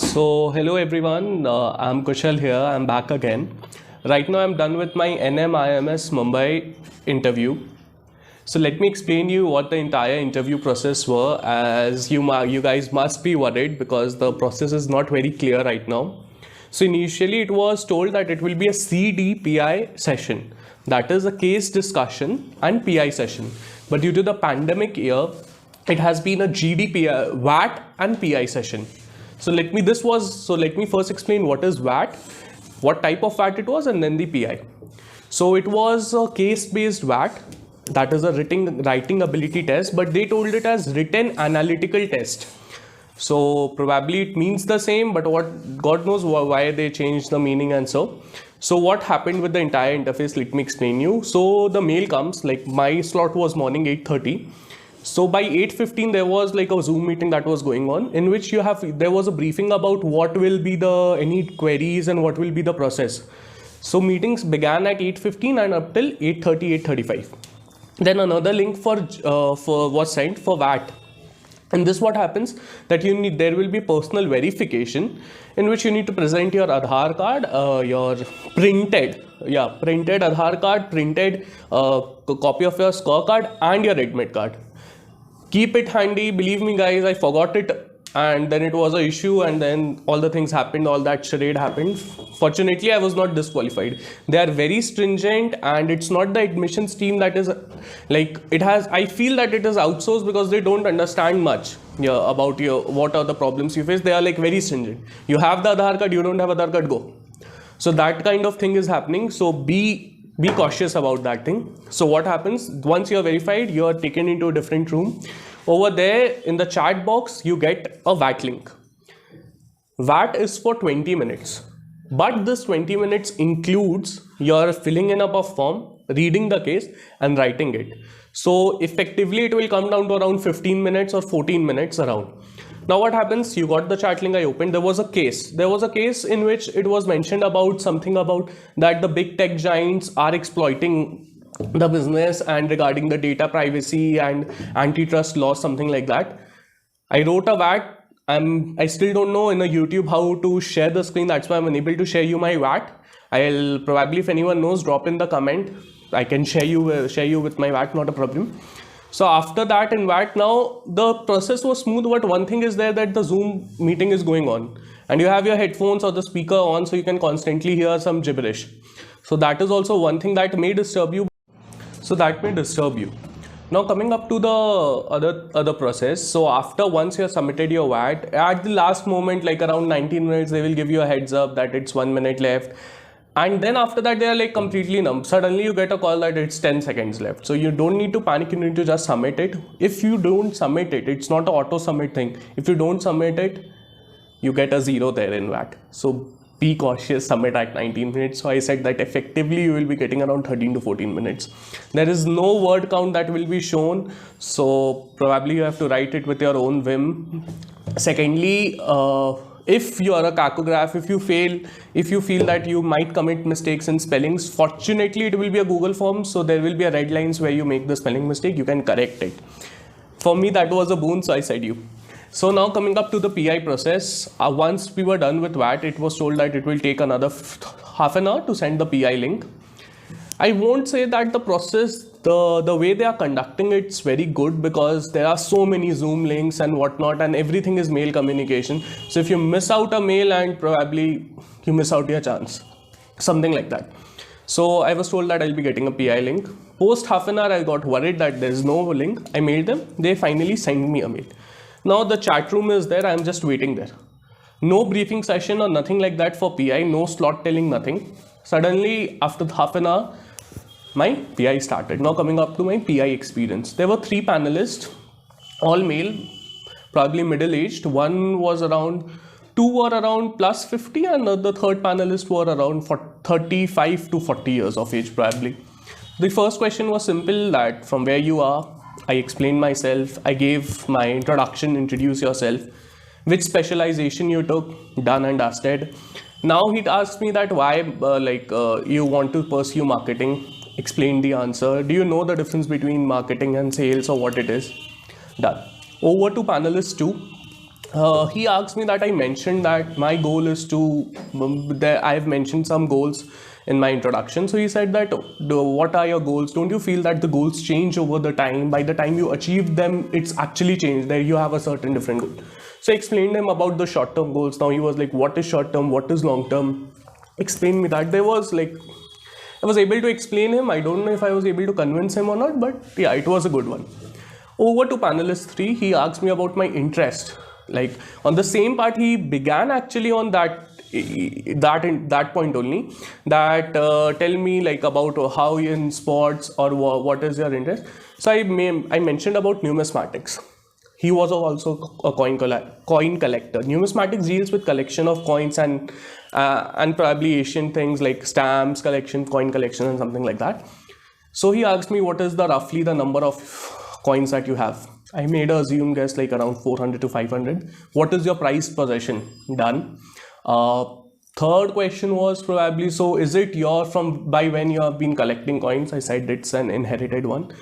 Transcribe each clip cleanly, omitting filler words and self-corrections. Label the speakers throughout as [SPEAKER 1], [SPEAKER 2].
[SPEAKER 1] So, hello everyone, I'm Kushal here, I'm back again. Right now, I'm done with my NMIMS Mumbai interview. So, let me explain you what the entire interview process were, as you guys must be worried because the process is not very clear right now. So, initially, it was told that it will be a CDPI session, that is a case discussion and PI session. But due to the pandemic year, it has been a GDPI, VAT and PI session. So let me first explain what is VAT, what type of VAT it was, and then the PI. So it was a case-based VAT, that is a writing ability test, but they told it as written analytical test. So probably it means the same, but what God knows why they changed the meaning and so. So what happened with the entire interface? Let me explain you. So the mail comes, like my slot was morning 8:30. So by 8:15 there was like a Zoom meeting that was going on, in which there was a briefing about what will be any queries and what will be the process. So meetings began at 8:15 and up till 8:30, 8:35. Then another link for was sent for VAT. And this what happens that there will be personal verification, in which you need to present your Aadhaar card, your printed Aadhaar card, printed copy of your scorecard and your admit card. Keep it handy. Believe me guys, I forgot it and then it was an issue, and then all the things happened, all that charade happened. Fortunately, I was not disqualified. They are very stringent, and it's not the admissions team that is I feel that it is outsourced because they don't understand much about what are the problems you face. They are like very stringent. You have the Aadhaar card, you don't have Aadhaar card, go. So that kind of thing is happening. So be cautious about that thing. So what happens, once you're verified, you're taken into a different room. Over there in the chat box, you get a VAT link. VAT is for 20 minutes. But this 20 minutes includes your filling in up a form, reading the case and writing it. So effectively, it will come down to around 15 minutes or 14 minutes around. Now what happens, you got the chat link, I opened, there was a case in which it was mentioned about something about that the big tech giants are exploiting the business and regarding the data privacy and antitrust laws, something like that. I wrote a VAT. I still don't know in a YouTube how to share the screen, that's why I'm unable to share you my VAT. I'll probably, if anyone knows, drop in the comment. I can share you with my VAT, not a problem. So after that in VAT, now the process was smooth, but one thing is there that the Zoom meeting is going on and you have your headphones or the speaker on, so you can constantly hear some gibberish. So that is also one thing that may disturb you. Now coming up to the other process. So once you have submitted your VAT, at the last moment, like around 19 minutes, they will give you a heads up that it's 1 minute left. And then after that, they are like completely numb. Suddenly you get a call that it's 10 seconds left. So you don't need to panic, you need to just submit it. If you don't submit it, it's not an auto submit thing. If you don't submit it, you get a 0 there in VAT. So be cautious, submit at 19 minutes. So I said that effectively you will be getting around 13 to 14 minutes. There is no word count that will be shown. So probably you have to write it with your own whim. Secondly, if you are a cacograph, if you feel that you might commit mistakes in spellings, fortunately it will be a Google form, so there will be a red lines where you make the spelling mistake, you can correct it. For me, that was a boon, so I said you. So now coming up to the PI process, once we were done with VAT, it was told that it will take another half an hour to send the PI link. I won't say that the process, the way they are conducting it's very good, because there are so many Zoom links and whatnot, and everything is mail communication. So if you miss out a mail, and probably you miss out your chance, something like that. So I was told that I'll be getting a PI link. Post half an hour, I got worried that there's no link. I mailed them. They finally sent me a mail. Now the chat room is there. I'm just waiting there. No briefing session or nothing like that for PI. No slot telling, nothing. Suddenly, after half an hour, my PI started. Now coming up to my PI experience. There were 3 panelists, all male, probably middle-aged. One was around, 2 were around plus 50, and the third panelist were around 35 to 40 years of age probably. The first question was simple, that from where you are. I explained myself. I gave my introduction, introduce yourself. Which specialization you took, done and dusted. Now he asked me that why you want to pursue marketing. Explain the answer. Do you know the difference between marketing and sales or what it is? Done. Over to panelist 2. He asked me that I mentioned that my goal is to, I've mentioned some goals in my introduction. So he said that, what are your goals? Don't you feel that the goals change over the time? By the time you achieve them, it's actually changed. There you have a certain different goal. So I explained him about the short-term goals. Now he was like, what is short-term? What is long-term? Explain me that. There was like, I was able to explain him. I don't know if I was able to convince him or not, but yeah, it was a good one. Over to panelist 3, he asked me about my interest. Like on the same part, he began actually on that point only. That tell me like about how in sports or what is your interest. So I mentioned about numismatics. He was also a coin collector. Numismatics deals with collection of coins and probably Asian things like stamps collection, coin collection, and something like that. So he asked me what is roughly the number of coins that you have. I made a assumed guess like around 400 to 500. What is your prized possession? Done. Third question was probably, so is it your from by when you have been collecting coins? I said it's an inherited one.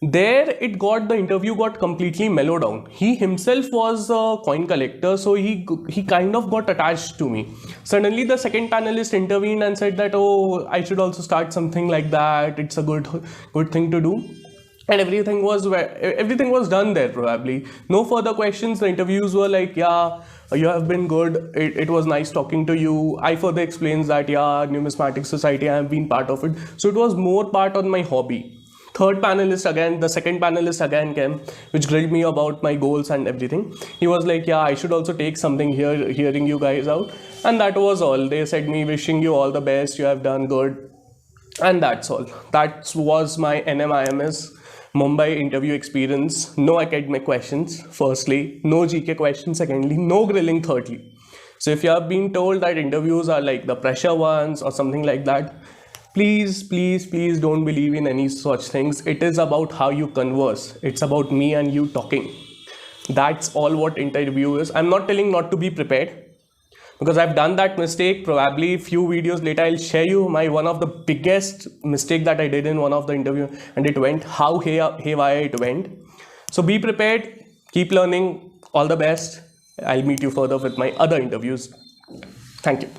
[SPEAKER 1] There the interview got completely mellowed down. He himself was a coin collector, so he kind of got attached to me. Suddenly the second panelist intervened and said that, oh, I should also start something like that. It's a good thing to do. And everything was done there probably. No further questions. The interviews were like, yeah, you have been good. It was nice talking to you. I further explains that, yeah, numismatic society, I have been part of it. So it was more part on my hobby. The second panelist again came, which grilled me about my goals and everything. He was like, yeah, I should also take something here, hearing you guys out. And that was all. They said me, wishing you all the best. You have done good. And that's all. That was my NMIMS Mumbai interview experience. No academic questions, firstly. No GK questions, secondly. No grilling, thirdly. So if you have been told that interviews are like the pressure ones or something like that, please don't believe in any such things. It is about how you converse. It's about me and you talking. That's all what interview is. I'm not telling not to be prepared, because I've done that mistake. Probably a few videos later I'll share you my one of the biggest mistake that I did in one of the interview, and it went how haywire it went. So be prepared, keep learning. All the best. I'll meet you further with my other interviews. Thank you.